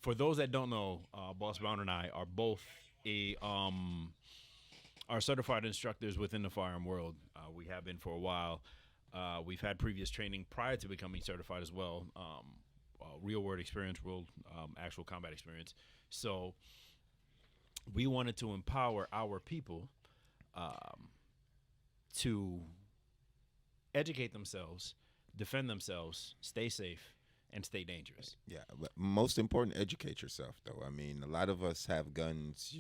For those that don't know, Boss Brown and I are both a are certified instructors within the firearm world. We have been for a while. We've had previous training prior to becoming certified as well. Real world experience, real actual combat experience. So we wanted to empower our people um, to educate themselves, defend themselves, stay safe, and stay dangerous. Yeah, but most important, educate yourself. Though I mean, a lot of us have guns,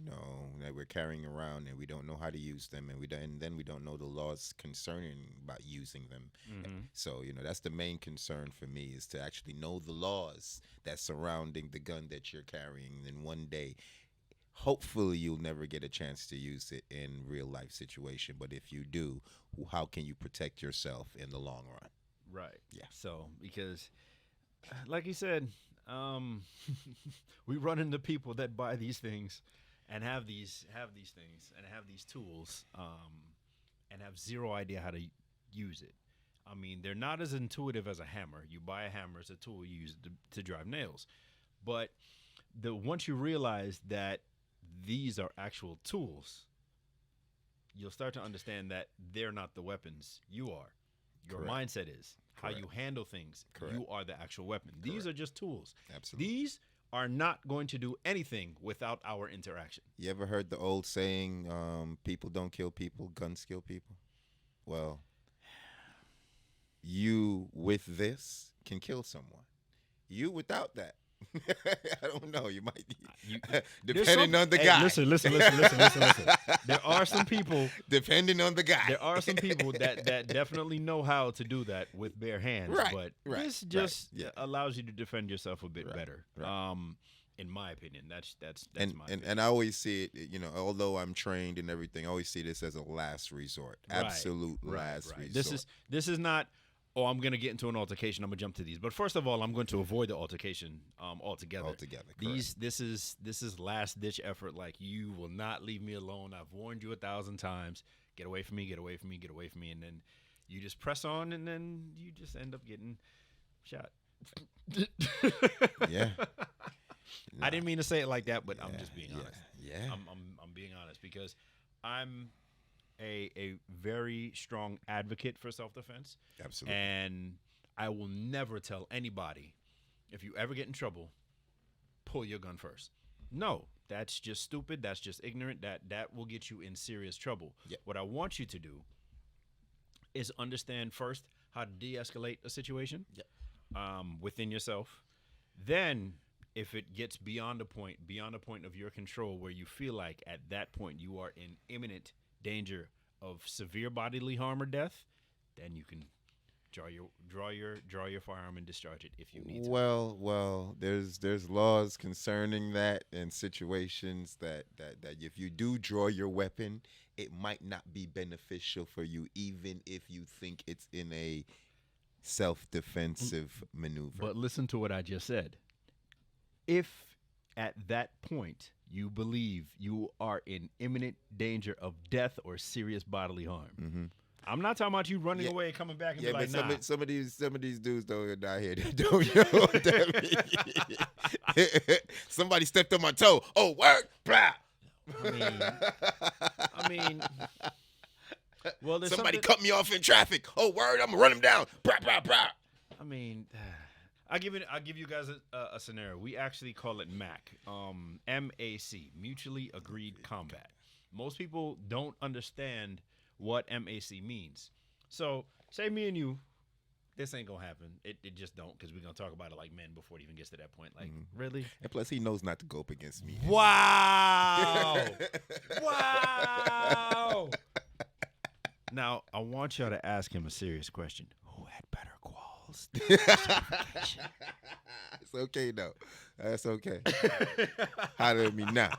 that we're carrying around, and we don't know how to use them, and then we don't know the laws concerning about using them. So that's the main concern for me is to actually know the laws that surrounding the gun that you're carrying. And one day, hopefully, you'll never get a chance to use it in real life situation. But if you do, how can you protect yourself in the long run? Right. Yeah. So because, like you said, we run into people that buy these things and have these things and have these tools and have zero idea how to use it. I mean, they're not as intuitive as a hammer. You buy a hammer; it's a tool you use to drive nails. But once you realize that these are actual tools, you'll start to understand that they're not the weapons. You are. Your Correct. mindset is. How Correct. you handle things. Correct. You are the actual weapon. These Correct. are just tools. Absolutely. These are not going to do anything without our interaction. You ever heard the old saying, people don't kill people, guns kill people? Well, you with this can kill someone. You without that. I don't know. You might, You- depending on the Hey, guy. Listen. There are some people. Depending on the guy. There are some people that definitely know how to do that with bare hands. Right, But right, this right, just yeah. allows you to defend yourself a bit Right, better. right. In my opinion, that's and, my and opinion. and I always see it, although I'm trained and everything, I always see this as a last resort. Right, Absolute last resort. This is not. Oh, I'm gonna get into an altercation. I'm gonna jump to these, but first of all, I'm going to avoid the altercation altogether. Altogether, This is last ditch effort. Like, you will not leave me alone. I've warned you 1,000 times. Get away from me. Get away from me. Get away from me. And then you just press on, and then you just end up getting shot. Yeah. I didn't mean to say it like that, but I'm Yeah, just being yeah, honest. yeah. I'm being honest because I'm a very strong advocate for self-defense. Absolutely. And I will never tell anybody, if you ever get in trouble, pull your gun first. No, that's just stupid. That's just ignorant. That will get you in serious trouble. Yeah. What I want you to do is understand first how to de-escalate a situation within yourself. Then, if it gets beyond a point of your control where you feel like at that point you are in imminent danger of severe bodily harm or death, then you can draw your firearm and discharge it if you need to. Well, there's laws concerning that and situations that if you do draw your weapon, it might not be beneficial for you, even if you think it's in a self-defensive maneuver. But listen to what I just said. If at that point you believe you are in imminent danger of death or serious bodily harm, I'm not talking about you running Yeah. away and coming back and Yeah, be like, but nah. some of these dudes don't out here. They don't know what that means. Somebody stepped on my toe. Oh, word, blah. I mean, well, there's Somebody something- cut me off in traffic. Oh, word, I'm gonna run him down. Blah, blah, blah. I mean, I'll give you guys a scenario. We actually call it MAC, MAC, Mutually Agreed Combat. Most people don't understand what MAC means. So, say me and you, this ain't gonna happen. It just don't, because we're gonna talk about it like men before it even gets to that point. Like, really? And plus, he knows not to go up against me. Wow! Wow! Now, I want y'all to ask him a serious question. Who had better quals? It's okay though. That's okay. Holler at me now.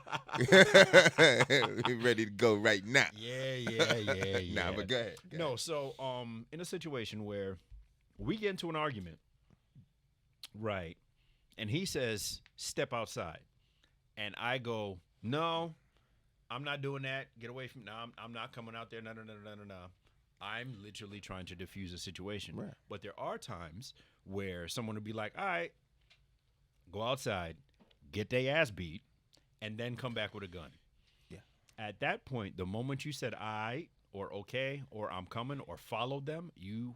We ready to go right now. Yeah. Nah, but go ahead. Go No, ahead. so in a situation where we get into an argument, right, and he says, step outside, and I go, no, I'm not doing that. Get away from, no, I'm not coming out there. No. I'm literally trying to diffuse a situation. Right. But there are times where someone would be like, all right, go outside, get their ass beat, and then come back with a gun. Yeah. At that point, the moment you said "I" or "okay" or "I'm coming" or followed them, you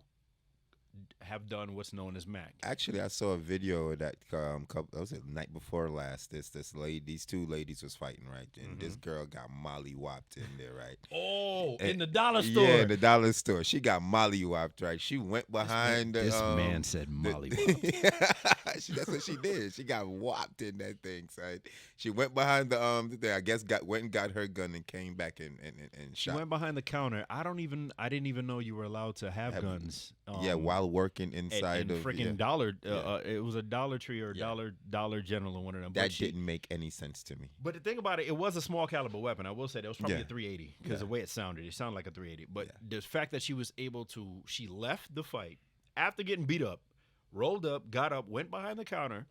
have done what's known as MAC. Actually, I saw a video of that couple. Was it the night before last? This lady, these two ladies was fighting, right? And this girl got molly-whopped in there, right? Oh, And- in the dollar store. Yeah, in the dollar store. She got molly-whopped, right? She went behind. This man said molly. That's what she did. She got whopped in that thing, son. She went behind the thing. I guess went and got her gun and came back and She shot. went behind the counter. I didn't even know you were allowed to have guns. Yeah, while working inside and of freaking yeah. Dollar, it was a Dollar Tree or Yeah. Dollar General or one of them. That But didn't make any sense to me. But the thing about it, it was a small caliber weapon. I will say that was probably Yeah. a 380 because the way it sounded like a 380. But Yeah. the fact that she was able to, she left the fight after getting beat up, rolled up, got up, went behind the counter,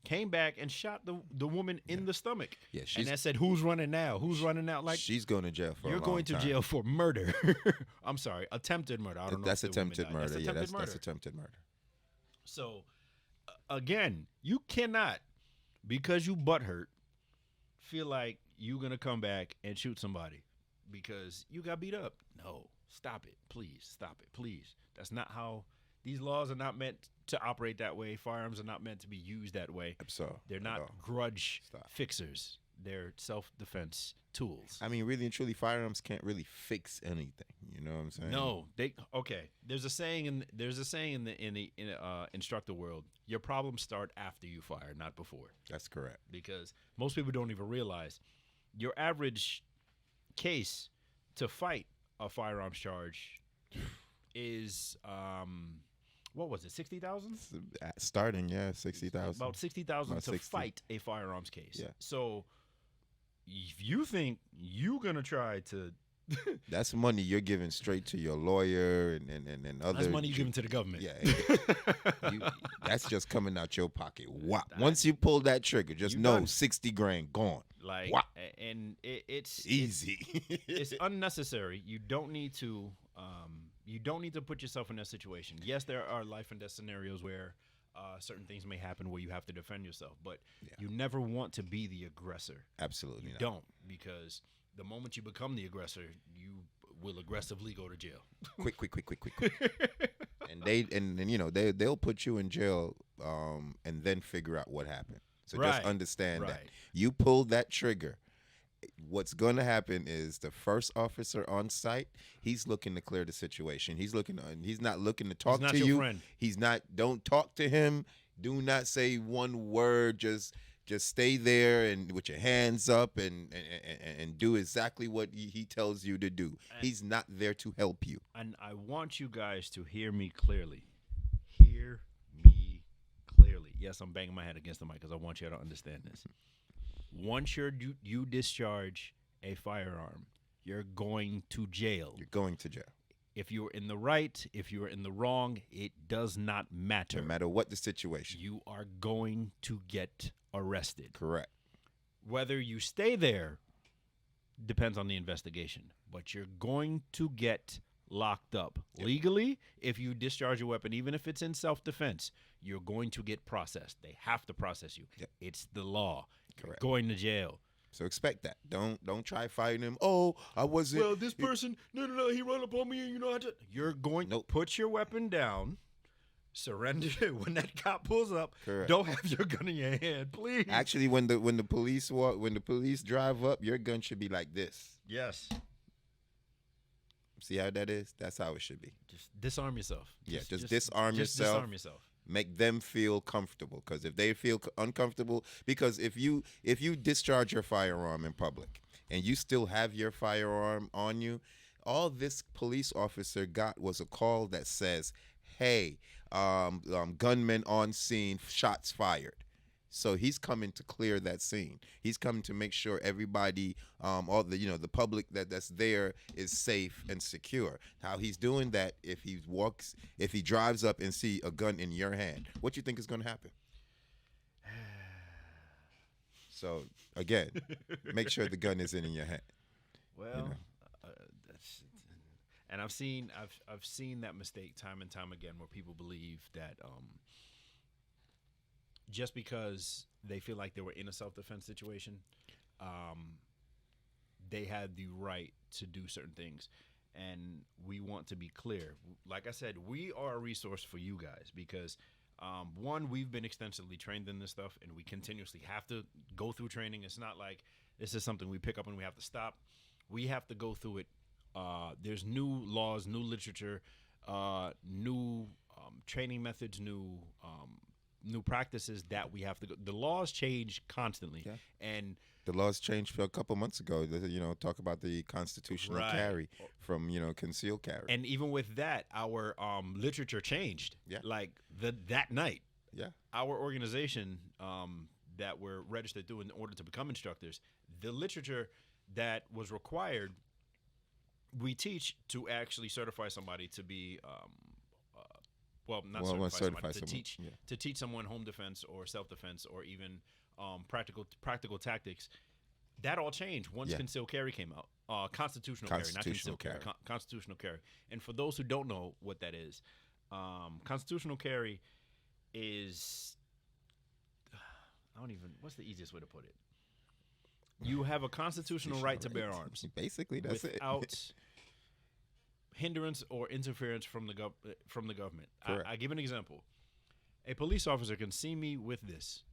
came back and shot the woman in the stomach. Yeah, And she's that said, "Who's running now? Who's running out?" Like, she's going to jail for you're a long going to time. jail for murder. I'm sorry, attempted murder. I don't know. That's if the woman attempted died. murder. That's Yeah, attempted that's murder. attempted murder. So, again, you cannot, because you butthurt, feel like you're going to come back and shoot somebody because you got beat up. No, stop it. Please, stop it. Please. That's not how, these laws are not meant to operate that way. Firearms are not meant to be used that way. So They're not at all. grudge Stop. fixers. They're self-defense tools. I mean, really and truly, firearms can't really fix anything. You know what I'm saying? No, they okay. There's a saying in the instructor world. Your problems start after you fire, not before. That's correct. Because most people don't even realize your average case to fight a firearms charge is what was it, 60,000? Starting, yeah, 60,000. About 60,000 About to 60. fight a firearms case. Yeah. So if you think you're gonna try to, That's money you're giving straight to your lawyer and other. that's money you're giving to the government. Yeah, that's just coming out your pocket. Wow. Once you pull that trigger, just You know done. 60 grand gone. Like, Wow. and it's Easy. it's unnecessary. You don't need to. You don't need to put yourself in that situation. Yes, there are life and death scenarios where certain things may happen where you have to defend yourself, but Yeah. you never want to be the aggressor. Absolutely You not. don't, because the moment you become the aggressor, you will aggressively go to jail. Quick. And they'll put you in jail and then figure out what happened. So Right, just understand that right. you pulled that trigger. What's going to happen is the first officer on site, he's looking to clear the situation. He's not looking to talk not to your you. friend. Don't talk to him. Do not say one word. Just stay there and with your hands up and do exactly what he tells you to do. He's not there to help you. And I want you guys to hear me clearly. Hear me clearly. Yes, I'm banging my head against the mic because I want you to understand this. Once you discharge a firearm, you're going to jail. You're going to jail. If you're in the right, if you're in the wrong, it does not matter. No matter what the situation. You are going to get arrested. Correct. Whether you stay there depends on the investigation, but you're going to get locked up. Yep. Legally, if you discharge a weapon, even if it's in self-defense, you're going to get processed. They have to process you. Yep. It's the law. Correct. You're going to jail. So expect that. Don't try fighting him. Oh, I wasn't. Well, this person, no, he run up on me, and you're going. Nope. Put your weapon down. Surrender when that cop pulls up. Correct. Don't have your gun in your hand, please. Actually, when the police drive up, your gun should be like this. Yes. See how that is? That's how it should be. Just disarm yourself. Yeah, just disarm just yourself. Disarm yourself. Make them feel comfortable, because if they feel uncomfortable, because if you discharge your firearm in public and you still have your firearm on you, all this police officer got was a call that says, hey, gunman on scene, shots fired. So he's coming to clear that scene. He's coming to make sure everybody, all the public that's there is safe and secure. How he's doing that, if he drives up and see a gun in your hand, what you think is going to happen? So again, make sure the gun isn't in your hand. Well, that's, and I've seen that mistake time and time again, where people believe that just because they feel like they were in a self-defense situation, they had the right to do certain things. And we want to be clear. Like I said, we are a resource for you guys because, one, we've been extensively trained in this stuff, and we continuously have to go through training. It's not like this is something we pick up and we have to stop. We have to go through it. There's new laws, new literature, new training methods, new practices that we have to go. The laws change constantly, and the laws changed for a couple months ago. Talk about the constitutional carry from concealed carry, and even with that, our literature changed. Yeah, like that night. Yeah, our organization that we're registered through in order to become instructors, the literature that was required, we teach to actually certify somebody to be. Not certify somebody, to teach someone home defense or self-defense or even practical tactics. That all changed once concealed carry came out. Constitutional carry, not concealed carry. Constitutional carry. And for those who don't know what that is, constitutional carry is what's the easiest way to put it? You have a constitutional right to bear arms. Basically, that's without hindrance or interference from the government. I give an example. A police officer can see me with this,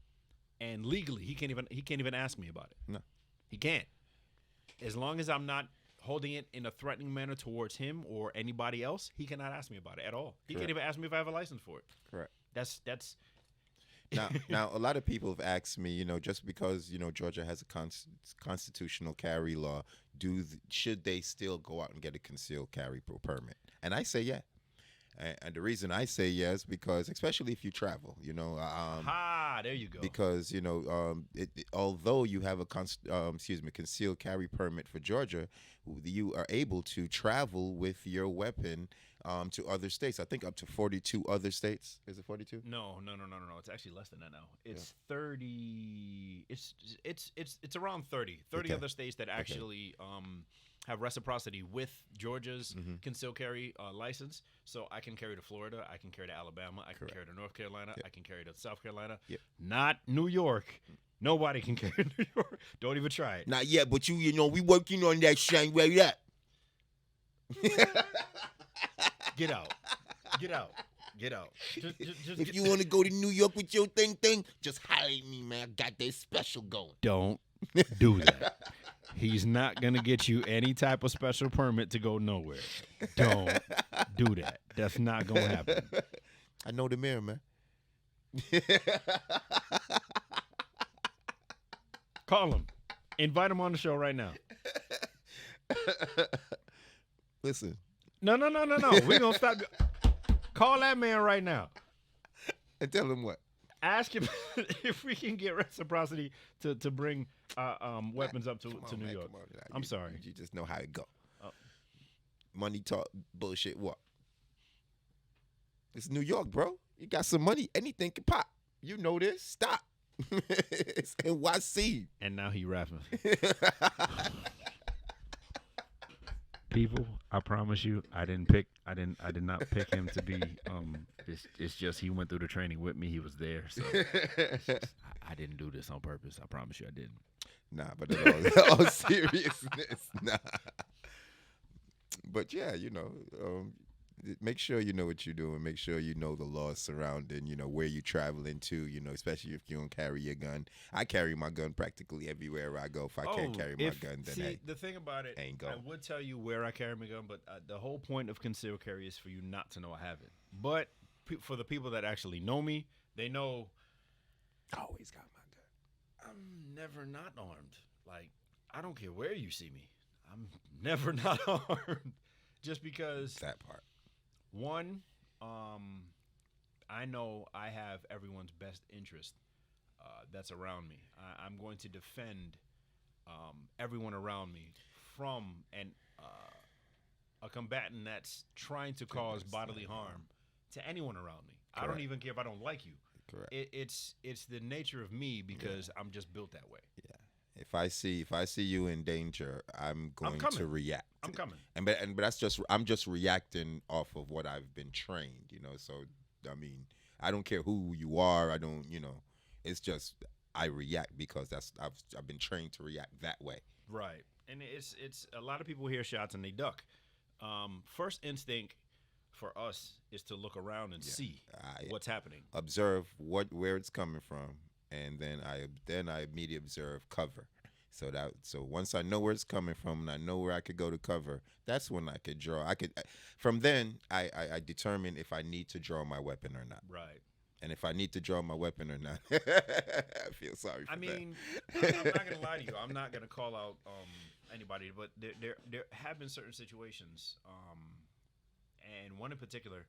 and legally he can't even ask me about it. No, he can't. As long as I'm not holding it in a threatening manner towards him or anybody else, he cannot ask me about it at all. He can't even ask me if I have a license for it. Correct. That's now a lot of people have asked me, just because Georgia has a constitutional carry law, should they still go out and get a concealed carry permit? And I say yeah. And the reason I say yes, because especially if you travel, there you go. Because although you have a concealed carry permit for Georgia, you are able to travel with your weapon to other states. I think up to 42 other states. Is it 42? No. It's actually less than that now. It's 30. It's around 30. 30 other states that actually have reciprocity with Georgia's concealed carry license. So I can carry to Florida. I can carry to Alabama. I can carry to North Carolina. I can carry to South Carolina. Not New York. Nobody can carry to New York. Don't even try it. Not yet, but we working on that, Shane. Where you at? Get out. Just if you want to go to New York with your thing, just holler at me, man. I got that special going. Don't do that. He's not going to get you any type of special permit to go nowhere. Don't do that. That's not going to happen. I know the mayor, man. Call him. Invite him on the show right now. Listen. No. We're going to stop. Call that man right now. And tell him what? Ask him if we can get reciprocity to bring weapons up to New York. I'm sorry. You just know how it go. Money talk, bullshit, what? It's New York, bro. You got some money. Anything can pop. You know this. Stop. It's NYC. And now he rapping. People, I promise you, I did not pick him to be. It's just he went through the training with me. He was there, so I didn't do this on purpose. I promise you, I didn't. Nah, but in all seriousness, nah. But yeah, make sure you know what you're doing. Make sure you know the laws surrounding, where you're traveling to, especially if you don't carry your gun. I carry my gun practically everywhere I go. If I can't carry my gun, then the thing about it, ain't go. I would tell you where I carry my gun, but the whole point of concealed carry is for you not to know I have it. But for the people that actually know me, they know I always got my gun. I'm never not armed. Like, I don't care where you see me. I'm never not armed. Just because that part. One, I know I have everyone's best interest that's around me. I'm going to defend everyone around me from a combatant that's trying to cause bodily harm to anyone around me. Correct. I don't even care if I don't like you. Correct. It's the nature of me because I'm just built that way. Yeah. If I see you in danger, I'm going to react. I'm coming. But that's just I'm just reacting off of what I've been trained, So I mean, I don't care who you are. I don't, It's just I react because I've been trained to react that way. Right. And it's a lot of people hear shots and they duck. First instinct for us is to look around and see what's happening. Observe where it's coming from, and then I immediately observe cover. So once I know where it's coming from and I know where I could go to cover, that's when I could draw. From then I determine if I need to draw my weapon or not. Right. And if I need to draw my weapon or not, I feel sorry for that. I mean, I'm not gonna lie to you. I'm not gonna call out anybody, but there have been certain situations, and one in particular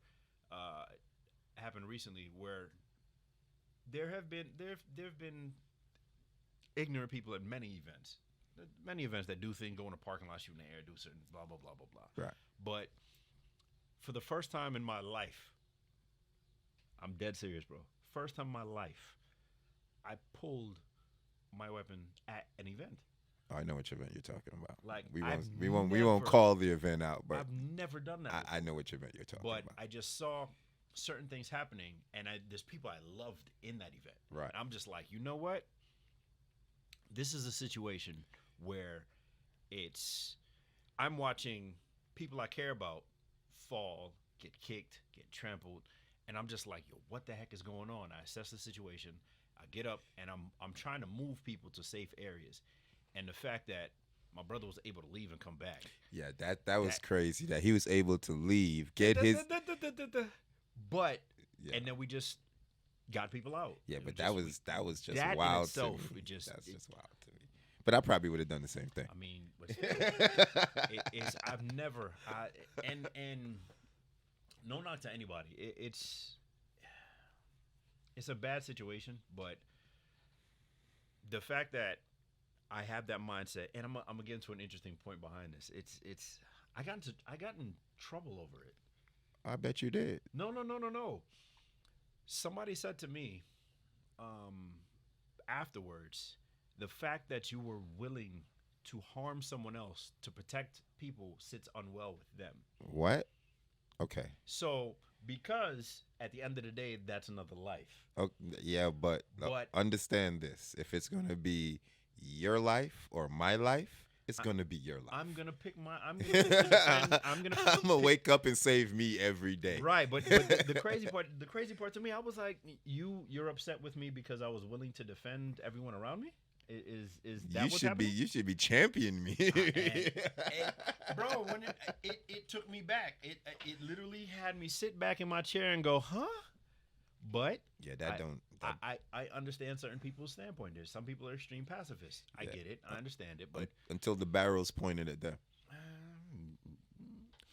happened recently where there have been ignorant people at many events that do things, go in a parking lot, shoot in the air, do certain blah blah blah blah blah. Right. But for the first time in my life, I'm dead serious, bro. First time in my life, I pulled my weapon at an event. I know which event you're talking about. Like we won't call the event out, but I've never done that. I know which event you're talking But about. I just saw certain things happening, and there's people I loved in that event. Right. And I'm just like, you know what? This is a situation where I'm watching people I care about fall, get kicked, get trampled, and I'm just like, yo, what the heck is going on? I assess the situation. I get up and I'm trying to move people to safe areas. And the fact that my brother was able to leave and come back. Yeah, that was crazy that he was able to leave, get his but yeah. and then we just got people out. Yeah, It but just- that was just that in wild itself, to me. that's just wild to me. But I probably would have done the same thing. I mean, I've never and no knock to anybody. It's a bad situation, but the fact that I have that mindset, and I'm gonna get into an interesting point behind this. It's I got in trouble over it. I bet you did. No. Somebody said to me, afterwards, the fact that you were willing to harm someone else to protect people sits unwell with them. What? Okay. So, because at the end of the day, that's another life. Oh, yeah, but understand this. If it's going to be your life or my life, it's going to be your life. I'm going to pick my... I'm going to wake up and save me every day. Right, but the crazy part to me, I was like, you're upset with me because I was willing to defend everyone around me? Is that what's happening? You should be championing me. Bro, when it took me back. It literally had me sit back in my chair and go, huh? But yeah, I understand certain people's standpoint. There's some people are extreme pacifists. I get it. I understand it. But until the barrel's pointed at them.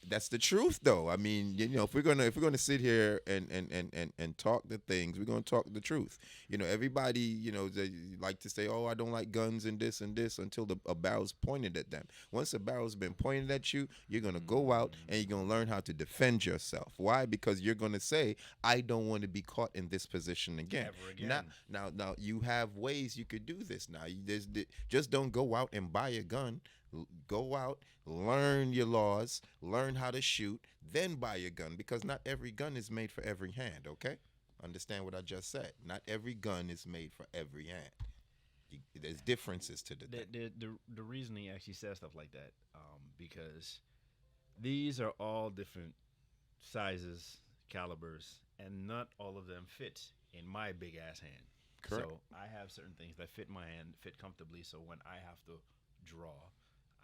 That's the truth, though. I mean, if we're gonna sit here and talk the things, we're gonna talk the truth. Everybody, they like to say, "Oh, I don't like guns and this," until a barrel's pointed at them. Once a barrel's been pointed at you, you're gonna go out and you're gonna learn how to defend yourself. Why? Because you're gonna say, "I don't want to be caught in this position again." Ever again. Now, you have ways you could do this. Now, just don't go out and buy a gun. Go out, learn your laws, learn how to shoot, then buy a gun, because not every gun is made for every hand, okay? Understand what I just said. Not every gun is made for every hand. There's differences to the reason he actually says stuff like that, because these are all different sizes, calibers, and not all of them fit in my big ass hand. Correct. So I have certain things that fit my hand, fit comfortably, so when I have to draw,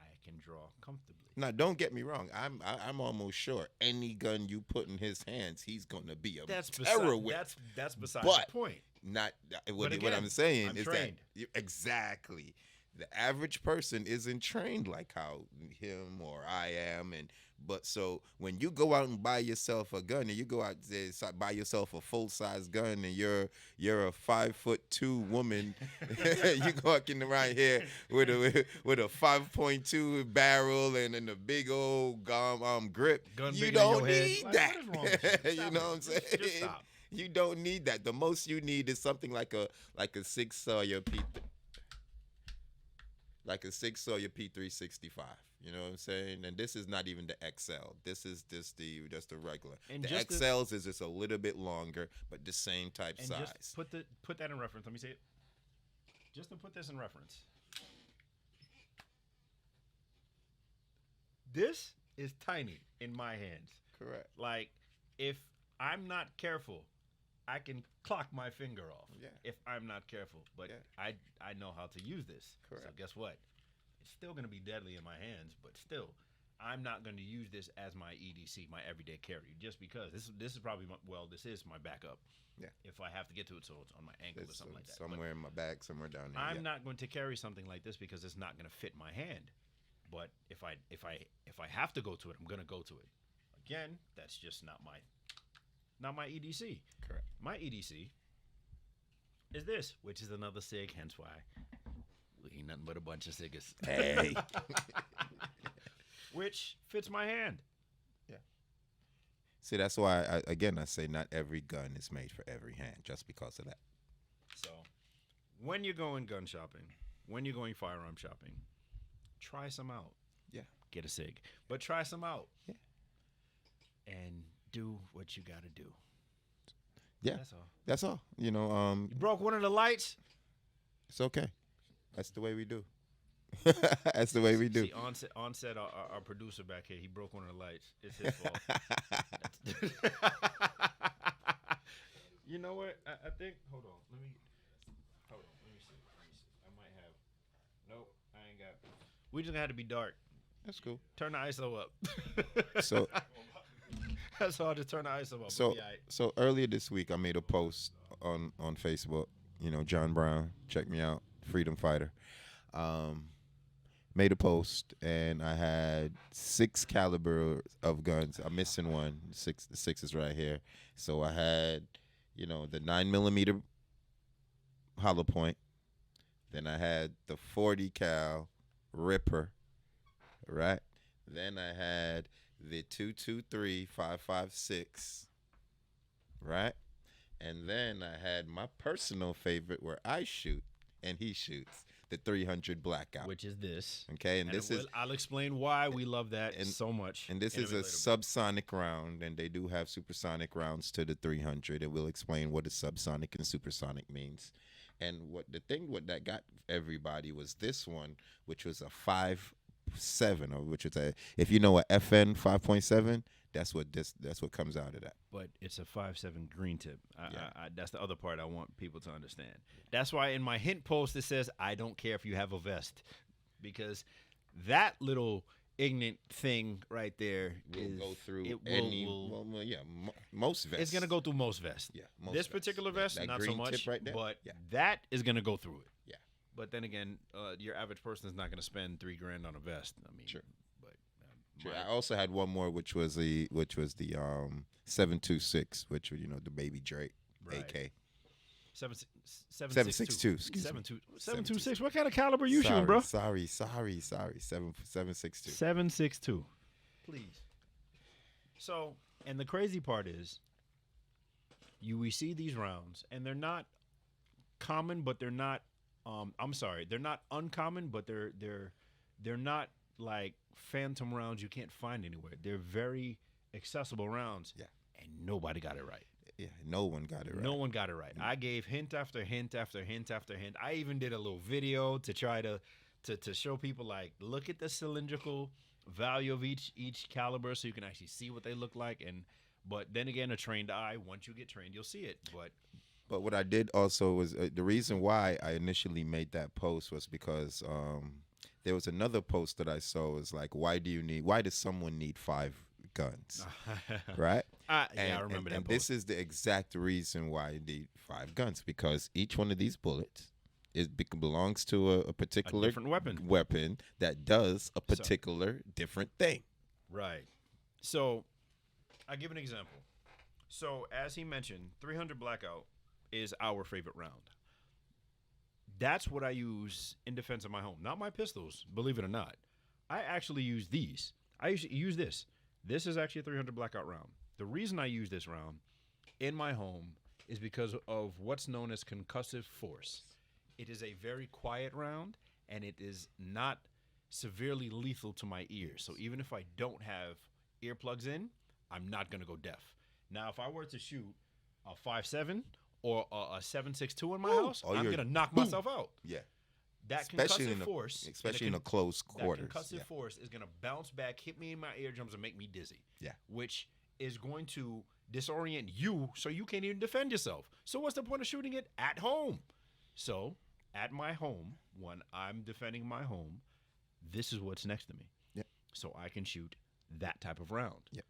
I can draw comfortably. Now, don't get me wrong. I'm almost sure any gun you put in his hands, he's gonna be a terror with. That's beside the point. Not what again, I'm saying I'm is trained. that exactly the average person isn't trained like how him or I am, but so when you go out and buy yourself a gun, and you go out and buy yourself a full size gun, and you're a 5'2" woman, you walking around here with a 5.2 barrel and a big old grip. Gun You bigger than don't your head. need Like, that. what is wrong with you? You Stop know it. what I'm saying? Just stop. You don't need that. The most you need is something like a 6 Sawyer P365. You know what I'm saying? And this is not even the XL. This is just the regular. And the XLs is just a little bit longer, but the same type And size. just put that in reference. Let me see it. just to put this in reference, this is tiny in my hands. Correct. Like, if I'm not careful, I can clock my finger off. Yeah. If I'm not careful, but Yeah. I know how to use this. Correct. So guess what? It's still going to be deadly in my hands, but still, I'm not going to use this as my EDC, my everyday carry, just because this is probably this is my backup. Yeah. If I have to get to it, so it's on my ankle or something like that. But Somewhere in my bag, somewhere down there. I'm not going to carry something like this because it's not going to fit my hand. But if I have to go to it, I'm going to go to it. Again, that's just not my EDC. Correct. My EDC is this, which is another SIG, hence why we ain't nothing but a bunch of SIGs. Hey. Which fits my hand. Yeah. See, that's why I say not every gun is made for every hand, just because of that. So, when you're going gun shopping, when you're going firearm shopping, try some out. Yeah. Get a SIG, but try some out. Yeah. And do what you got to do. Yeah. That's all. That's all. You know, You broke one of the lights. it's okay. That's the way we do. That's the way we do. See, onset our producer back here, he broke one of the lights. It's his fault. You know what? I think. Hold on. Let me see. I might have. Nope. I ain't got. We just had to be dark. That's cool. Turn the ISO up. So That's all. Just turn the ISO up. So We'll be all right. so earlier this week, I made a post on Facebook. You know, John Brown, check me out, freedom fighter. Made a post, and I had 6 caliber of guns. I'm missing one. The six is right here. So I had, you know, the 9mm hollow point. Then I had the 40 cal Ripper, right? Then I had the 223 5.56, right? And then I had my personal favorite where I shoot and he shoots, the 300 Blackout. Which is this. Okay, and this is I'll explain why we love that so much. and this in is bit a later. subsonic round, and they do have supersonic rounds to the 300, and we'll explain what a subsonic and supersonic means. And what the thing what that got everybody was this one, which was a 5.7, or which is a, if you know a FN 5.7, that's what comes out of that. But it's a 5.7 green tip. Yeah. That's the other part I want people to understand. That's why in my hint post it says, I don't care if you have a vest. Because that little ignorant thing right there Will go through it any, will- most vests. it's going to go through most vests. Yeah, most This vests. particular That- vest, that not so green much. tip right there. But Yeah. that is going to go through it. Yeah. But then again, your average person is not going to spend $3,000 on a vest. I mean, Sure. But Sure. I also had one more, which was the 7.26, which was, you know, the Baby Drake Right. AK. 7.62. 7.62, 7.26. What kind of caliber you shooting, bro? Sorry. 7.62. 7.62. Please. So, and the crazy part is, we see these rounds, and they're not common, but they're not. I'm sorry, they're not uncommon, but they're not like phantom rounds you can't find anywhere. They're very accessible rounds. Yeah. And nobody got it right. Yeah, no one got it right. No one got it right. I gave hint after hint after hint after hint. I even did a little video to try to show people, like, look at the cylindrical value of each caliber so you can actually see what they look like. But then again, a trained eye, once you get trained, you'll see it. But what I did also was the reason why I initially made that post was because there was another post that I saw was like, why does someone need 5 guns? Right? I remember that and post. this is the exact reason why you need 5 guns, because each one of these bullets belongs to a particular different weapon that does a particular different thing. Right. So, I'll give an example. So, as he mentioned, 300 Blackout is our favorite round. That's what I use in defense of my home. Not my pistols, believe it or not. I actually use these. I usually use this. This is actually a 300 Blackout round. The reason I use this round in my home is because of what's known as concussive force. It is a very quiet round, and it is not severely lethal to my ears. So even if I don't have earplugs in, I'm not going to go deaf. Now, if I were to shoot a 5.7 or a 7.62 in my Woo. house, Oh, I'm you're- gonna knock boom. myself out. Yeah. That Especially concussive in a, force, especially in a close that quarters. concussive Yeah. force is gonna bounce back, hit me in my eardrums, and make me dizzy. Yeah. Which is going to disorient you, so you can't even defend yourself. So what's the point of shooting it at home? So at my home, when I'm defending my home, this is what's next to me. Yep. So I can shoot that type of round. Yep.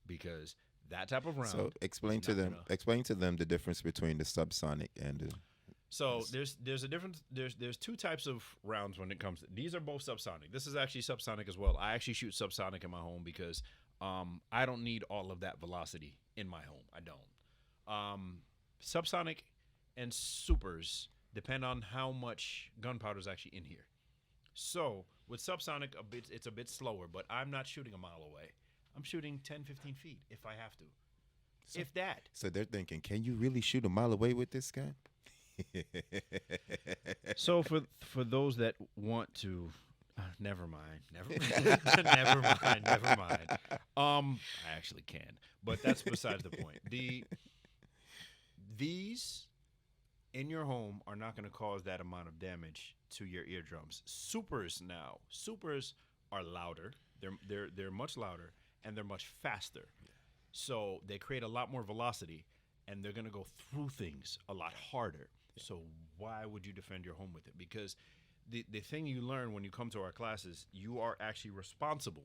Because that type of round. So explain is to not them. gonna- Explain to them the difference between the subsonic and the. So there's a difference. There's two types of rounds when it comes to these are both subsonic. This is actually subsonic as well. I actually shoot subsonic in my home because I don't need all of that velocity in my home. I don't. Subsonic and supers depend on how much gunpowder is actually in here. So with subsonic, it's a bit slower, but I'm not shooting a mile away. I'm shooting 10, 15 feet if I have to, if that. So they're thinking, can you really shoot a mile away with this gun? So for those that want to, never mind, never mind. I actually can, but that's besides the point. These in your home are not going to cause that amount of damage to your eardrums. Supers are louder. They're much louder and they're much faster. So they create a lot more velocity and they're going to go through things a lot harder. So why would you defend your home with it? Because the thing you learn when you come to our classes, you are actually responsible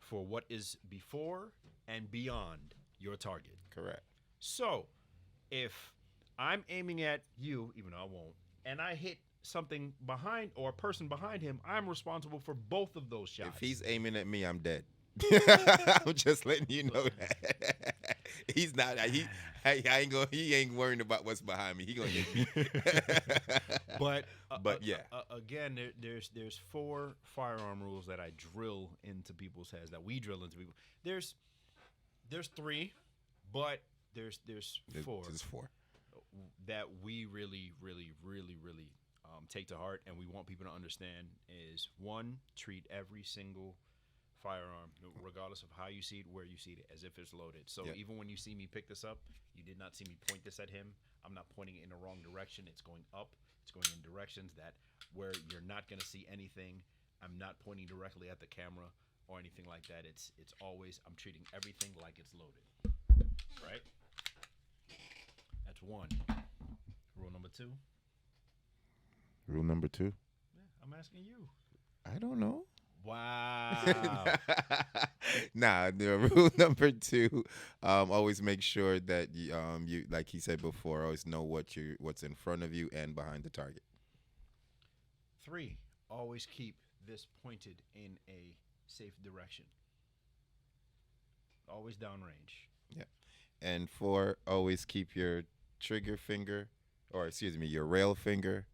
for what is before and beyond your target. Correct. So if I'm aiming at you, even though I won't, and I hit something behind or a person behind him, I'm responsible for both of those shots. If he's aiming at me, I'm dead. I'm just letting you know that. He's not. He ain't worrying about what's behind me. He gonna hit me. But yeah. Again, there's 4 firearm rules that I drill into people's heads, that we drill into people. There's 3, but there's 4 There's 4. that we really take to heart, and we want people to understand is: 1, treat every single firearm, regardless of how you see it, where you see it, as if it's loaded. So Yep. even when you see me pick this up, you did not see me point this at him. I'm not pointing it in the wrong direction. It's going up. It's going in directions that where you're not going to see anything. I'm not pointing directly at the camera or anything like that. It's always, I'm treating everything like it's loaded. Right? That's 1. Rule number 2. Rule number 2. Yeah, I'm asking you. I don't know. Wow. Nah, the rule number 2, always make sure that you, like he said before, always know what's in front of you and behind the target. 3, always keep this pointed in a safe direction. Always downrange. Yeah. And 4, always keep your trigger finger, or excuse me, your rail finger.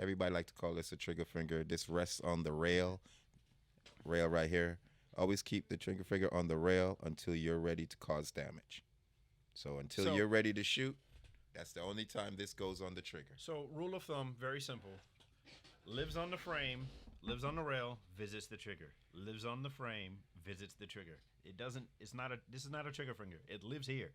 Everybody like to call this a trigger finger. This rests on the rail right here. Always keep the trigger finger on the rail until you're ready to cause damage. So until you're ready to shoot, that's the only time this goes on the trigger. So rule of thumb, very simple. Lives on the frame, lives on the rail, visits the trigger. Lives on the frame, visits the trigger. This is not a trigger finger. It lives here.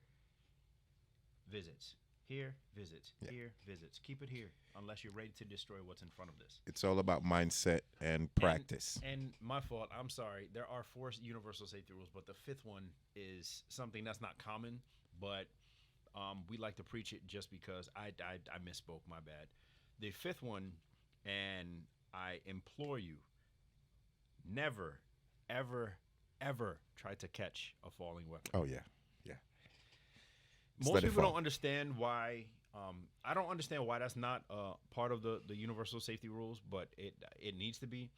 Visits. Here, visits. Yeah. Here, visits. Keep it here unless you're ready to destroy what's in front of this. It's all about mindset and practice. And my fault. I'm sorry. There are 4 universal safety rules, but the 5th one is something that's not common, but we like to preach it just because I misspoke. My bad. The 5th one, and I implore you, never, ever, ever try to catch a falling weapon. Oh yeah. Most let it people fall. don't understand why. I don't understand why that's not part of the universal safety rules, but it needs to be.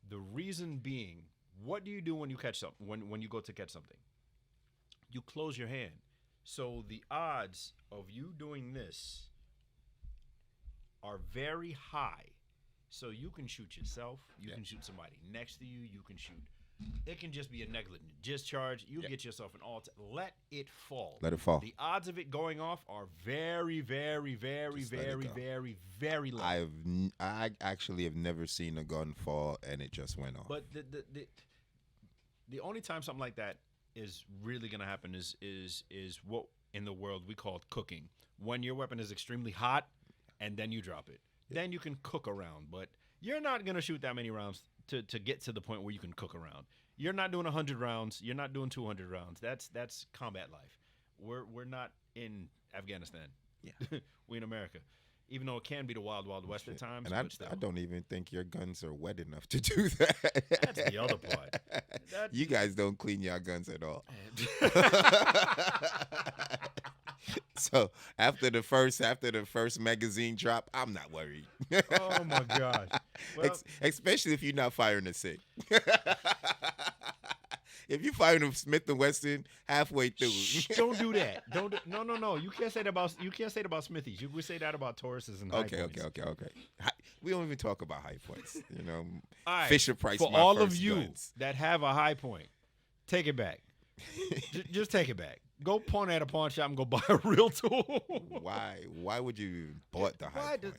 The reason being, what do you do when you catch something? When you go to catch something, you close your hand. So the odds of you doing this are very high. So you can shoot yourself. You can shoot somebody next to you. You can shoot. It can just be a negligent discharge. You get yourself an let it fall. Let it fall. The odds of it going off are very, very, very, Just let it very, go. very, very low. I actually have never seen a gun fall and it just went off. But the only time something like that is really gonna happen is in the world we call cooking. When your weapon is extremely hot and then you drop it, then you can cook around. But you're not going to shoot that many rounds to get to the point where you can cook around. You're not doing 100 rounds. You're not doing 200 rounds. That's combat life. We're not in Afghanistan. Yeah. We in America. Even though it can be the wild, wild west at times. And but still. I don't even think your guns are wet enough to do that. That's the other part. You guys don't clean your guns at all. So after the first magazine drop, I'm not worried. Oh my gosh. Well, Especially if you're not firing a SIG. If you firing a Smith and Wesson halfway through, don't do that. No. You can't say that about Smithies. You would say that about Tauruses and high points. Okay. We don't even talk about high points. All right. Fisher Price. For my all first of you guns. that have a high point, take it back. Just take it back. Go pawn at a pawn shop and go buy a real tool. Why? Why would you even bought the high point?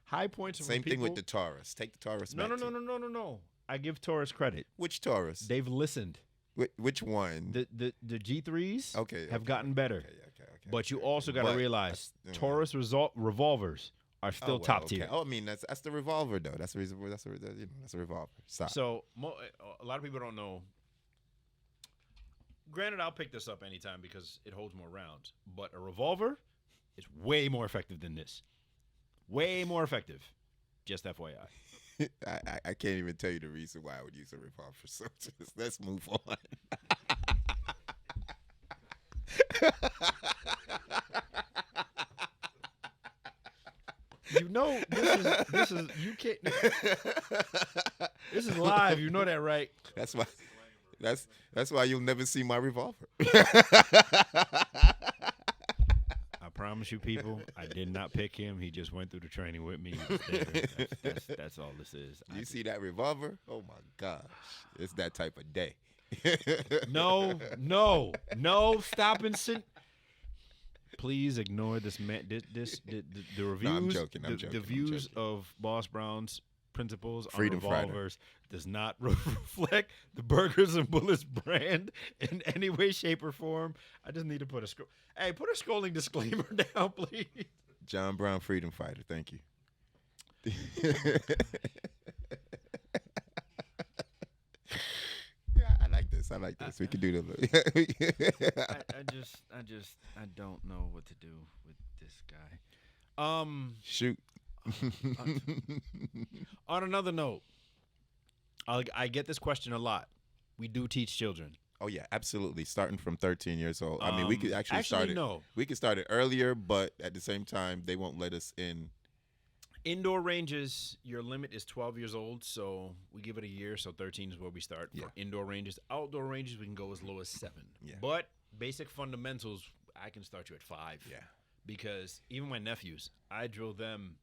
High points. Are Same from thing with people- the Taurus. Take the Taurus. No. back too. I give Taurus credit. Which Taurus? They've listened. Which one? The G3s have gotten better. Okay. But you also got to But realize that's- Taurus revolvers are still top tier. Oh, I mean that's the revolver though. That's the reason. That's a revolver. Stop. So a lot of people don't know. Granted, I'll pick this up anytime because it holds more rounds. But a revolver is way more effective than this. Way more effective. Just FYI. I can't even tell you the reason why I would use a revolver. So just, let's move on. You know, this is you can't. This is live. You know that, right? That's why you'll never see my revolver. I promise you, people, I did not pick him. He just went through the training with me. He was there. That's all this is. You see that revolver? Oh my gosh, it's that type of day. No. Stop and sit. Please ignore this man. The reviews. I'm joking. The views of Boss Brown's principles Freedom on Fighter. revolvers does not reflect the Burgers and Bullets brand in any way, shape, or form. I just need to put a put a scrolling disclaimer down, please. John Brown, Freedom Fighter. Thank you. Yeah, I like this. We can do the. I don't know what to do with this guy. Shoot. On another note, I get this question a lot. We do teach children. Oh yeah, absolutely. Starting from 13 years old. I mean, we could actually start it. No. We could start it earlier, but at the same time, they won't let us in. Indoor ranges, your limit is 12 years old, so we give it a year. So 13 is where we start for indoor ranges. Outdoor ranges, we can go as low as 7. Yeah. But basic fundamentals, I can start you at 5. Yeah. Because even my nephews, I drill them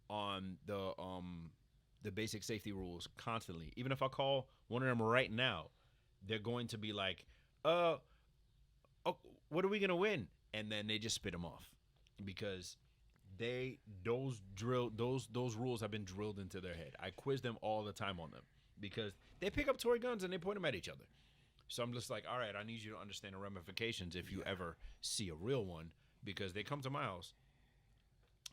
on the basic safety rules constantly. Even if I call one of them right now, they're going to be like, oh, what are we going to win? And then they just spit them off because those rules have been drilled into their head. I quiz them all the time on them because they pick up toy guns and they point them at each other. So I'm just like, all right, I need you to understand the ramifications if you ever see a real one, because they come to my house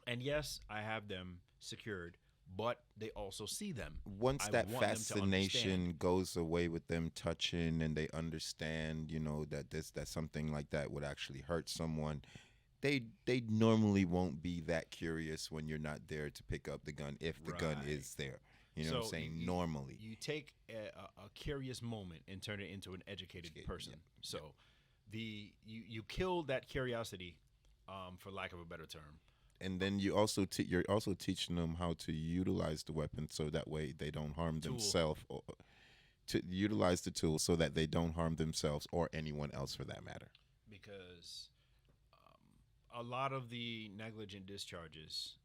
and yes, I have them secured, but they also see them. Once I that want them to fascination understand. goes away with them touching and they understand, that something like that would actually hurt someone, they normally won't be that curious when you're not there to pick up the gun if the gun Right. is there. You know what I'm saying? Normally. You take a curious moment and turn it into an educated person. yeah. So you kill that curiosity, for lack of a better term. And then you're also teaching them how to utilize the weapon so that way they don't harm Tool. themselves, or to utilize the tool so that they don't harm themselves or anyone else for that matter. Because a lot of the negligent discharges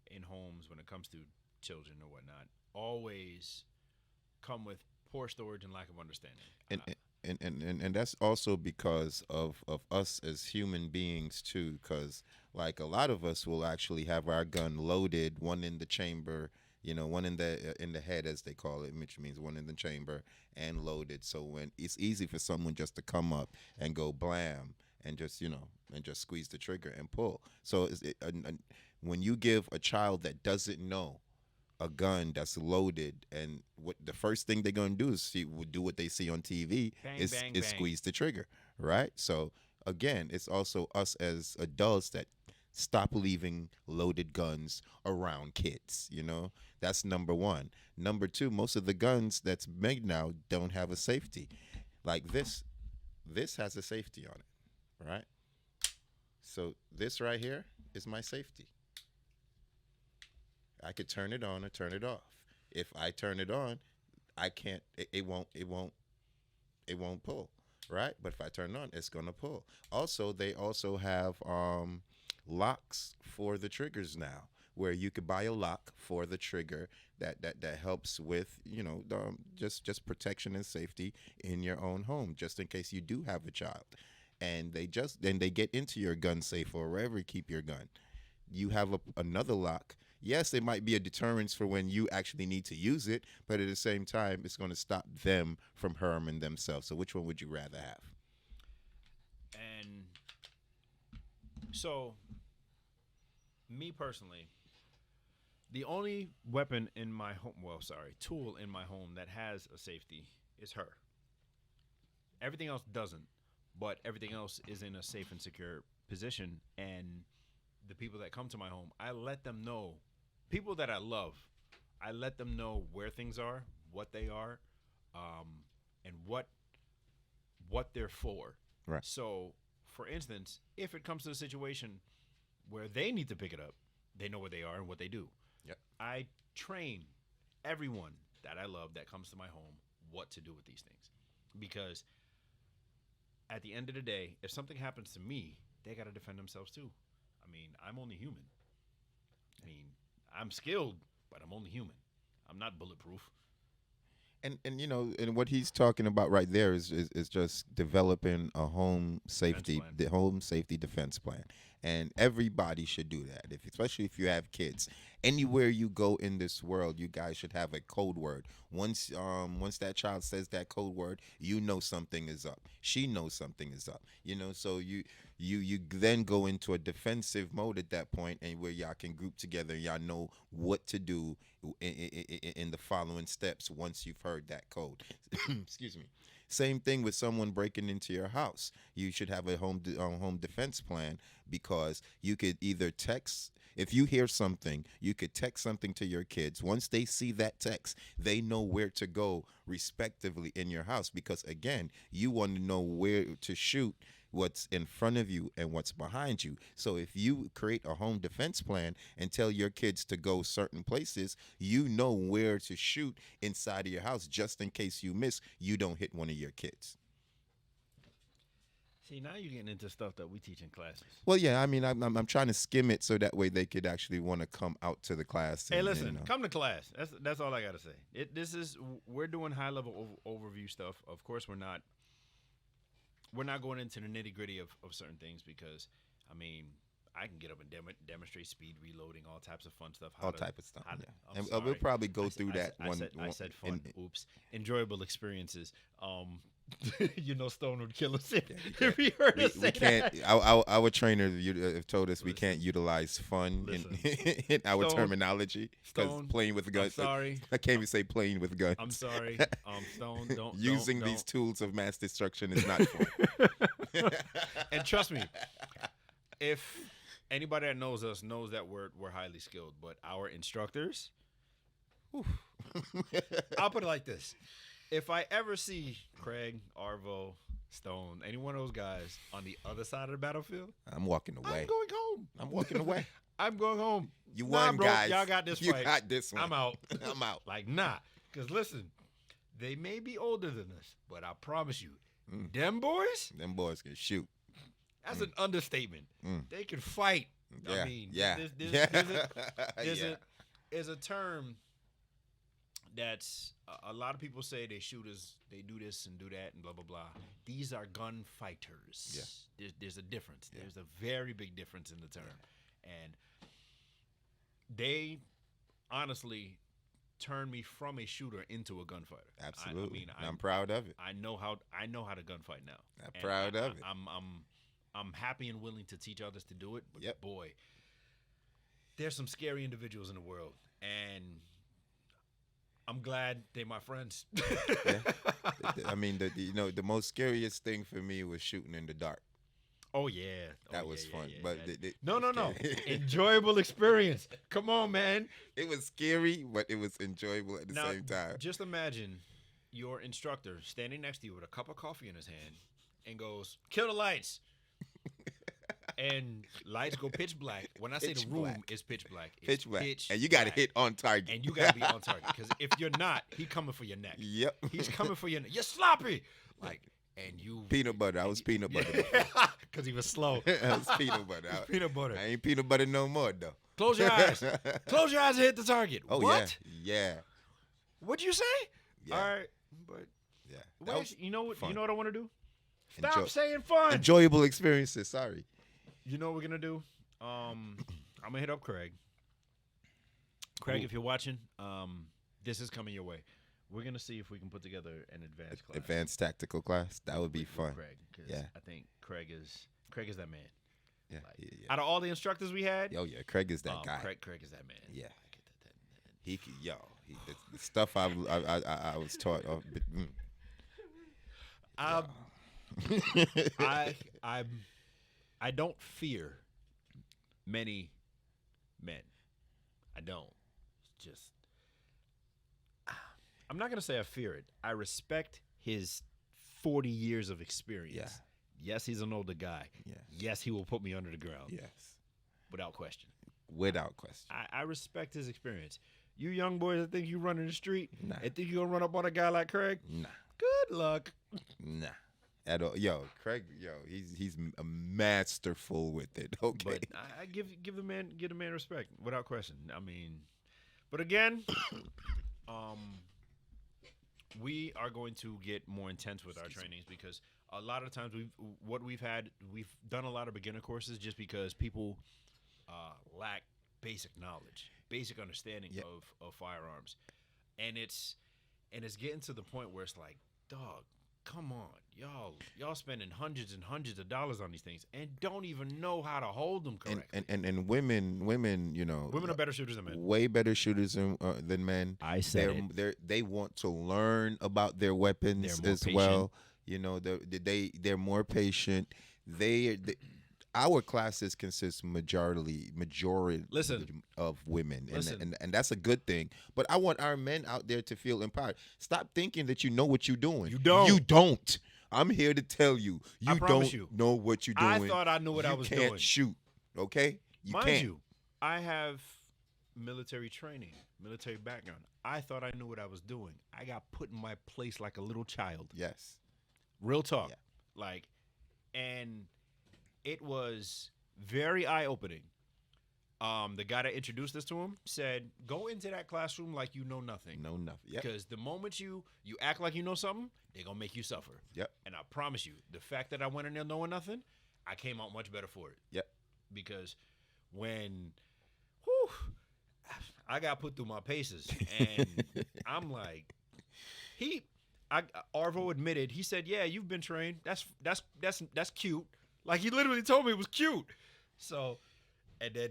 in homes when it comes to children or whatnot always come with poor storage and lack of understanding. And that's also because of us as human beings too, because like a lot of us will actually have our gun loaded, one in the chamber, one in the head as they call it, which means one in the chamber and loaded. So when it's easy for someone just to come up and go blam and just and just squeeze the trigger and pull. So when you give a child that doesn't know a gun that's loaded, and what the first thing they're gonna do is do what they see on TV, Bang, is bang, is bang. squeeze the trigger, right? So again, it's also us as adults that stop leaving loaded guns around kids. That's number one. Number two, most of the guns that's made now don't have a safety. Like this has a safety on it, right? So this right here is my safety. I could turn it on or turn it off. If I turn it on, I can't. It won't pull, right? But if I turn it on, it's gonna pull. Also, they also have locks for the triggers now, where you could buy a lock for the trigger that helps with just protection and safety in your own home, just in case you do have a child, and they get into your gun safe or wherever you keep your gun. You have another lock. Yes, it might be a deterrence for when you actually need to use it, but at the same time, it's going to stop them from harming themselves. So which one would you rather have? And so, me personally, the only weapon in my home, tool in my home that has a safety is her. Everything else doesn't, but everything else is in a safe and secure position. And the people that come to my home, I let them know, people that I love, I let them know where things are, what they are, and what they're for. Right. So, for instance, if it comes to a situation where they need to pick it up, they know where they are and what they do. Yep. I train everyone that I love that comes to my home what to do with these things. Because at the end of the day, if something happens to me, they got to defend themselves too. I mean, I'm only human. I mean, I'm skilled, but I'm only human. I'm not bulletproof. And and what he's talking about right there is just developing a home safety defense plan, and everybody should do that. Especially if you have kids, anywhere you go in this world, you guys should have a code word. Once that child says that code word, something is up. She knows something is up. So you then go into a defensive mode at that point, and where y'all can group together. Y'all know what to do in the following steps once you've heard that code. Excuse me. Same thing with someone breaking into your house. You should have a home defense plan, because you could either text. If you hear something, you could text something to your kids. Once they see that text, they know where to go respectively in your house, because again, you want to know where to shoot, what's in front of you and what's behind you. So if you create a home defense plan and tell your kids to go certain places, you know where to shoot inside of your house, just in case you miss, you don't hit one of your kids. See, now you're getting into stuff that we teach in classes. Well, yeah, I mean, I'm trying to skim it so that way they could actually want to come out to the class. Hey, listen, come to class. That's all I gotta say. We're doing high level overview stuff. Of course, we're not going into the nitty gritty of certain things, because, I mean, I can get up and demonstrate speed reloading, all types of fun stuff. Type of stuff. Yeah. And we'll probably go through that. I said fun. Oops. Enjoyable experiences. Stone would kill us if he heard us say that. Our trainer have told us we can't utilize fun in our terminology, because playing with guns. I'm sorry. I can't even say playing with guns. I'm sorry. Stone, don't. Using these tools of mass destruction is not fun. And trust me, if anybody that knows us knows that we're highly skilled, but our instructors, I'll put it like this. If I ever see Craig, Arvo, Stone, any one of those guys on the other side of the battlefield, I'm walking away. I'm going home. I'm walking away. I'm going home. You won, bro, guys. Y'all got this you fight. You got this one. I'm out. I'm out. Like, nah. Because listen, they may be older than us, but I promise you, them boys can shoot. That's an understatement. They can fight. Yeah. I mean, yeah. There's a term that's a lot of people say they shooters, they do this and do that and blah, blah, blah. These are gunfighters. Yeah. There's a difference. Yeah. There's a very big difference in the term. And they honestly turned me from a shooter into a gunfighter. Absolutely. I'm proud of it. I know how to gunfight now. I'm proud of it. I'm happy and willing to teach others to do it. But Yep. boy, there's some scary individuals in the world, and I'm glad they're my friends. Yeah. I mean, the most scariest thing for me was shooting in the dark. Oh yeah, That was fun. But no. Enjoyable experience. Come on, man. it was scary, but it was enjoyable at the Now, same time. just imagine your instructor standing next to you with a cup of coffee in his hand and goes, "Kill the lights." And lights go pitch black. When I say Pitch the room black. is pitch black, it's Pitch black, pitch and you got to black. hit on target. And you got to be on target, because if you're not, he coming for your neck. Yep. He's coming for your neck. You're sloppy. Like, and you Peanut butter. I was peanut butter. because he was slow. I was peanut butter. Peanut butter. I ain't peanut butter no more though. Close your eyes. Close your eyes and hit the target. Oh What? yeah. What'd you say? Yeah. All right, but Yeah. That wait, was you know what? fun. You know what I want to do? Stop Enjoy- saying fun. enjoyable experiences. Sorry. You know what we're gonna do? I'm gonna hit up Craig. Craig, Ooh. if you're watching, this is coming your way. We're gonna see if we can put together an advanced class. Advanced tactical class. That would be with fun. Craig, 'cause Yeah. I think Craig is that man. Yeah. Like, Yeah. Out of all the instructors we had, Oh yeah. Craig is that guy. Craig is that man. Yeah. I get that. He could, the stuff I was taught of. I don't fear many men. I don't. It's just I'm not gonna say I fear it. I respect his 40 years of experience. Yeah. Yes, he's an older guy. Yes. Yes, he will put me under the ground. Yes. Without question. Without question. I respect his experience. You young boys that think you run in the street Nah. and think you're gonna run up on a guy like Craig, Nah. good luck. Nah. At all. Yo, Craig. He's a masterful with it. Okay. But I give the man respect without question. I mean, but again, we are going to get more intense with our trainings, because a lot of times we've done a lot of beginner courses just because people lack basic knowledge, basic understanding Yep. of firearms, and it's getting to the point where it's like, dog, come on, y'all spending hundreds and hundreds of dollars on these things and don't even know how to hold them correctly. and women, Women are better shooters than men. way better shooters than men. I said They want to learn about their weapons They're more as well. You know, they're more patient. Our classes consist majority Listen. of women, Listen. and that's a good thing. But I want our men out there to feel empowered. Stop thinking that you know what you're doing. You don't. You don't. I'm here to tell you, I you promise don't you. know what you're doing. I thought I knew what I was You can't doing. shoot. Okay, you Mind can't. you, I have military training, military background. I thought I knew what I was doing. I got put in my place like a little child. Yes. Real talk. Yeah. And it was very eye-opening. The guy that introduced us to him said, go into that classroom like you know nothing. Know nothing. Yep. Because the moment you act like you know something, they're going to make you suffer. Yep. And I promise you, the fact that I went in there knowing nothing, I came out much better for it. Yep. Because when I got put through my paces, and I'm like, Arvo admitted, he said, yeah, you've been trained. That's cute. Like, he literally told me it was cute. So, and then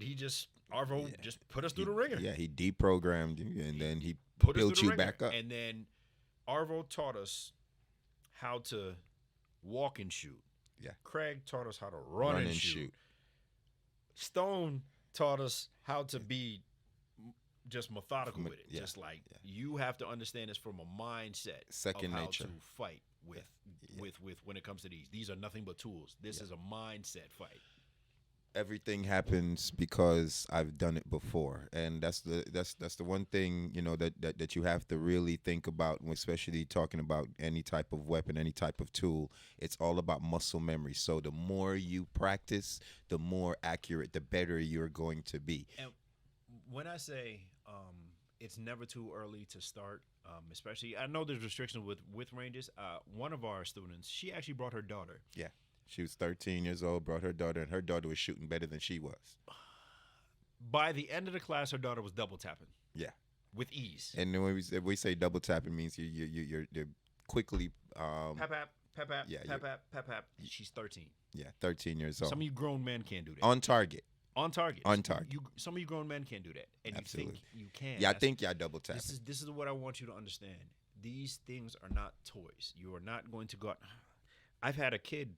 Arvo just put us through the ringer. Yeah, he deprogrammed you, and then he Put us built through you the ringer. back up. And then Arvo taught us how to walk and shoot. Yeah. Craig taught us how to run and shoot. Stone taught us how to be just methodical with it. Yeah, Just like you have to understand this from a mindset Second of how nature. to fight with when it comes to these. These are nothing but tools. This is a mindset fight. Everything happens because I've done it before, and that's the one thing, you know, that you have to really think about, especially talking about any type of weapon, any type of tool. It's all about muscle memory. So the more you practice, the more accurate, the better you're going to be. And when I say it's never too early to start, especially, I know there's restrictions with ranges. One of our students, she actually brought her daughter. Yeah. She was 13 years old, brought her daughter, and her daughter was shooting better than she was. By the end of the class, her daughter was double tapping. Yeah. With ease. And when we say double tap, it means you're quickly Pap, pap, pap, pap, Yeah, pap, pap, pap, pap. She's 13. Yeah, 13 years old. Some of you grown men can't do that. On target. On target. On target. Some of you grown men can't do that, and Absolutely. you think you can. Yeah, I think y'all double tap. This is what I want you to understand. These things are not toys. You are not going to go out. I've had a kid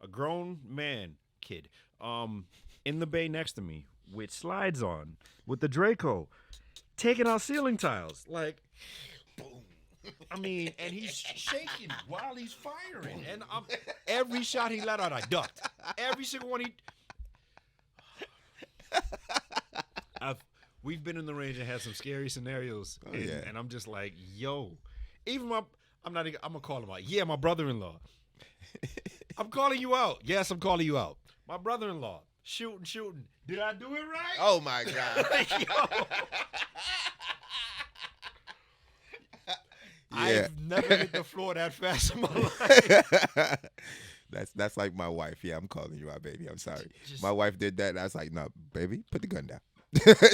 a grown man kid, in the bay next to me with slides on, with the Draco, taking out ceiling tiles, like, boom. I mean, and he's shaking while he's firing, and every shot he let out, I ducked. Every single one we've been in the range and had some scary scenarios, and I'm just like, yo, even I'm gonna call him out. Yeah, my brother-in-law. I'm calling you out. Yes, I'm calling you out. My brother-in-law shooting. Did I do it right? Oh my God. I've never hit the floor that fast in my life. That's like my wife. Yeah, I'm calling you out, baby. I'm sorry. Just- My wife did that, and I was like, no, baby, put the gun down.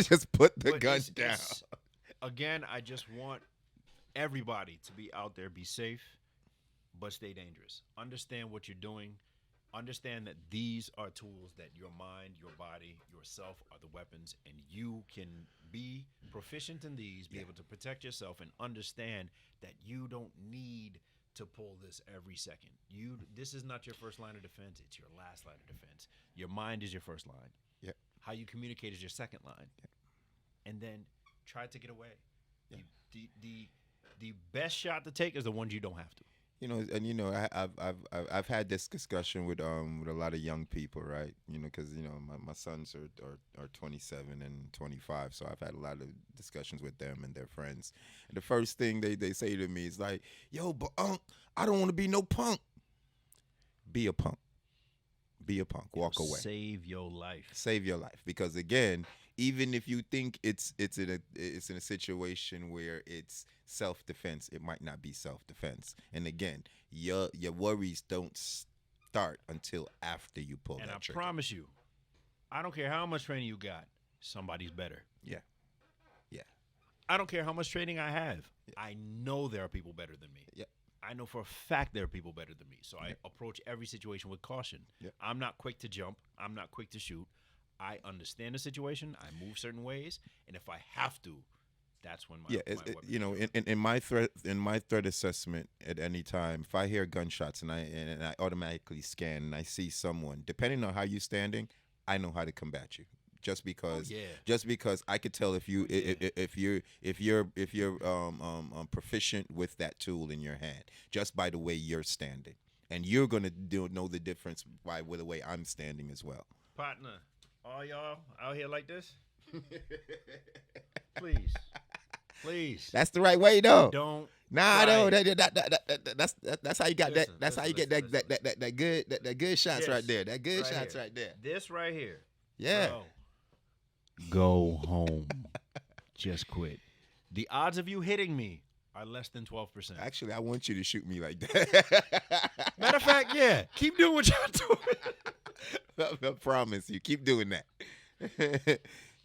Just put the But gun it's- down. Again, I just want everybody to be out there, be safe, but stay dangerous. Understand what you're doing. Understand that these are tools that your mind, your body, yourself are the weapons, and you can be proficient in these, be able to protect yourself, and understand that you don't need to pull this every second. This is not your first line of defense, it's your last line of defense. Your mind is your first line. Yep. How you communicate is your second line. Yep. And then try to get away. Yeah. The best shot to take is the ones you don't have to. I've had this discussion with a lot of young people, right? Because my sons are 27 and 25, so I've had a lot of discussions with them and their friends. And the first thing they say to me is like, "Yo, but I don't want to be no punk." Be a punk. Be a punk. Walk away. Save your life. Save your life, because again, even if you think it's in a situation where it's self-defense, it might not be self-defense. And again, your worries don't start until after you pull And that I trigger. promise you, I don't care how much training you got, somebody's better. Yeah. I don't care how much training I have. I know there are people better than me. Yeah. I know for a fact there are people better than me. So I approach every situation with caution. Yeah. I'm not quick to jump. I'm not quick to shoot. I understand the situation. I move certain ways, and if I have to, that's when my weapon in my threat assessment at any time, if I hear gunshots and I automatically scan and I see someone, depending on how you're standing, I know how to combat you. Just because I could tell if you're proficient with that tool in your hand, just by the way you're standing, and you're gonna know the difference by the way I'm standing as well. Partner, all y'all out here like this? Please. That's the right way, though. Don't. Nah, try no, it. that's how you got Listen, that's how you get listen. that good shots Yes. right there. That good Right shots here. right there. This right here. Yeah. Bro. Go home. Just quit. The odds of you hitting me are less than 12%. Actually, I want you to shoot me like that. Matter of fact, yeah. Keep doing what y'all doing. I promise you. Keep doing that.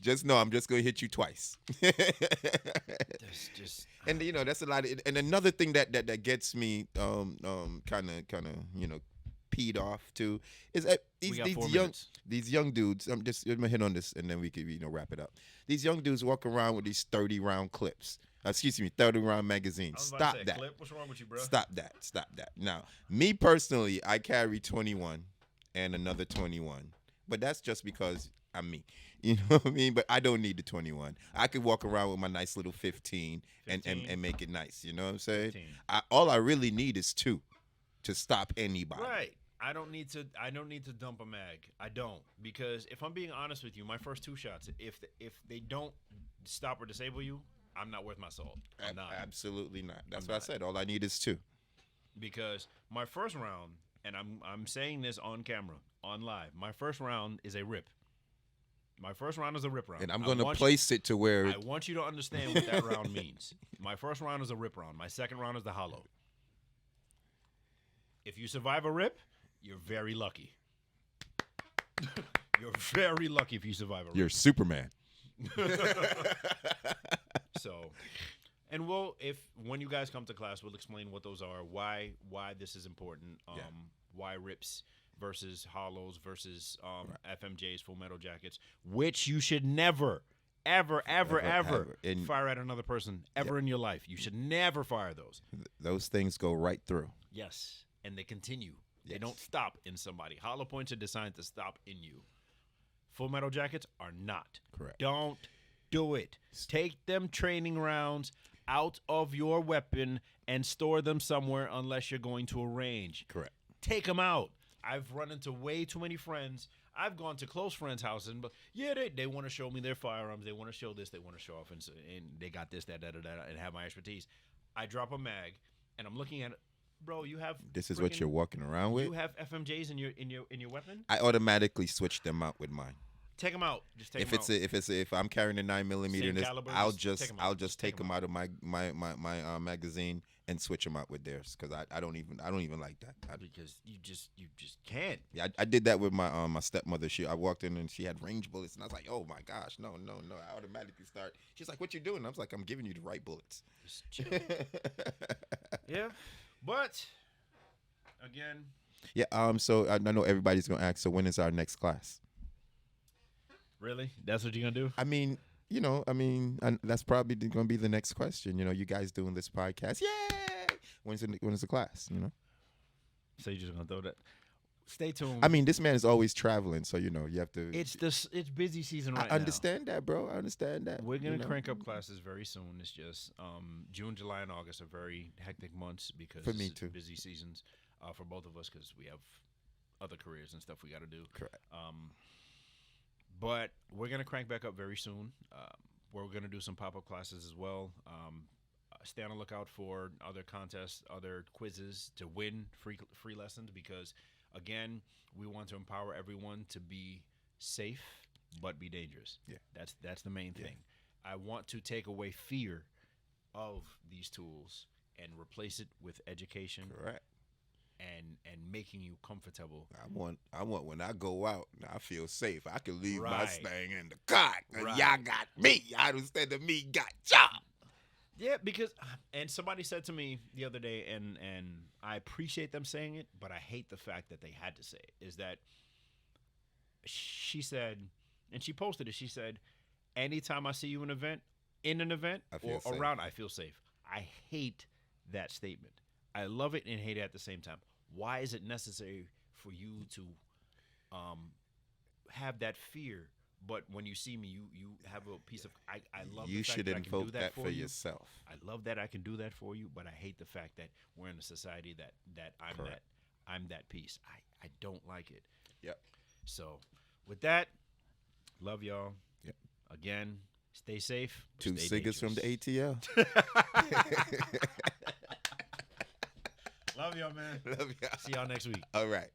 Just know I'm just gonna hit you twice. That's just. And that's a lot of, and another thing that gets me kind of peed off too is that We got 4 these minutes. young dudes. I'm gonna hit on this and then we could wrap it up. These young dudes walk around with these 30-round clips. 30-round magazines. I was about to Stop say, that. Clip, what's wrong with you, bro? Stop that. Now, me personally, I carry 21 and another 21, but that's just because I'm me. You know what I mean? But I don't need the 21. I could walk around with my nice little 15 and make it nice. You know what I'm saying? 15. All I really need is 2 to stop anybody. Right. I don't need to dump a mag. I don't, because if I'm being honest with you, my first 2 shots, if they don't stop or disable you, I'm not worth my salt. I'm not. Absolutely not. That's I'm what not. I said. All I need is 2. Because my first round, and I'm saying this on camera, on live, my first round is a rip. My first round is a rip round. And I'm going to place it to where I want you to understand what that round means. My first round is a rip round. My second round is the hollow. If you survive a rip, you're very lucky. You're very lucky if you survive a rip. you're Superman. So, And when you guys come to class, we'll explain what those are, why this is important, why rips versus hollows versus FMJs, full metal jackets, which you should never, ever fire at another person ever in your life. You should never fire those. Those things go right through. Yes, and they continue. They Yes. don't stop in somebody. Hollow points are designed to stop in you. Full metal jackets are not. Correct. Don't do it. Take them training rounds out of your weapon and store them somewhere unless you're going to a range. Correct. Take them out. I've run into way too many friends. I've gone to close friends' houses, but they want to show me their firearms. They want to show this. They want to show off, and they got this, that, and have my expertise. I drop a mag, and I'm looking at it. Bro, you have This is what freaking- you're walking around with. You have FMJs in your weapon. I automatically switch them out with mine. Take them out. Just take If them it's out. if I'm carrying a 9mm, Same in this, caliber, I'll just take 'em out. just take them out of my magazine and switch them out with theirs because I don't even like that. Because you just can't. Yeah, I did that with my stepmother. I walked in and she had range bullets, and I was like, oh my gosh, no. I automatically start. She's like, what you doing? I was like, I'm giving you the right bullets. Just chill. Yeah, but again, Yeah. So I know everybody's gonna ask. So when is our next class? really, that's what you're gonna do? I mean, and that's probably going to be the next question. You guys doing this podcast? Yay! When is the class? So you're just gonna throw that? Stay tuned. I mean, this man is always traveling, so you have to. it's busy season right I understand that, bro. I understand that. now. We're gonna crank up classes very soon. It's just June, July, and August are very hectic months because For me it's too. busy seasons for both of us because we have other careers and stuff we got to do. Correct. But we're gonna crank back up very soon. We're gonna do some pop-up classes as well. Stay on the lookout for other contests, other quizzes to win free lessons because, again, we want to empower everyone to be safe but be dangerous. Yeah. That's the main thing. I want to take away fear of these tools and replace it with education Correct. and making you comfortable. I want when I go out, I feel safe. I can leave my Right. thing in the car. And Right. y'all got me. I instead of me got y'all. Yeah, because and somebody said to me the other day, and I appreciate them saying it, but I hate the fact that they had to say it. Is that she said, and she posted it. She said, "Anytime I see you in an event, I feel or safe. around, I feel safe." I hate that statement. I love it and hate it at the same time. Why is it necessary for you to have that fear? But when you see me, you have a piece of. I love. You the fact should that I can do invoke that for you. yourself. I love that I can do that for you, but I hate the fact that we're in a society that Correct. I'm that piece. I don't like it. Yep. So with that, love y'all. Yep. Again, stay safe. Two stay cigarettes from the dangerous. ATL. Love y'all, man. Love y'all. See y'all next week. All right.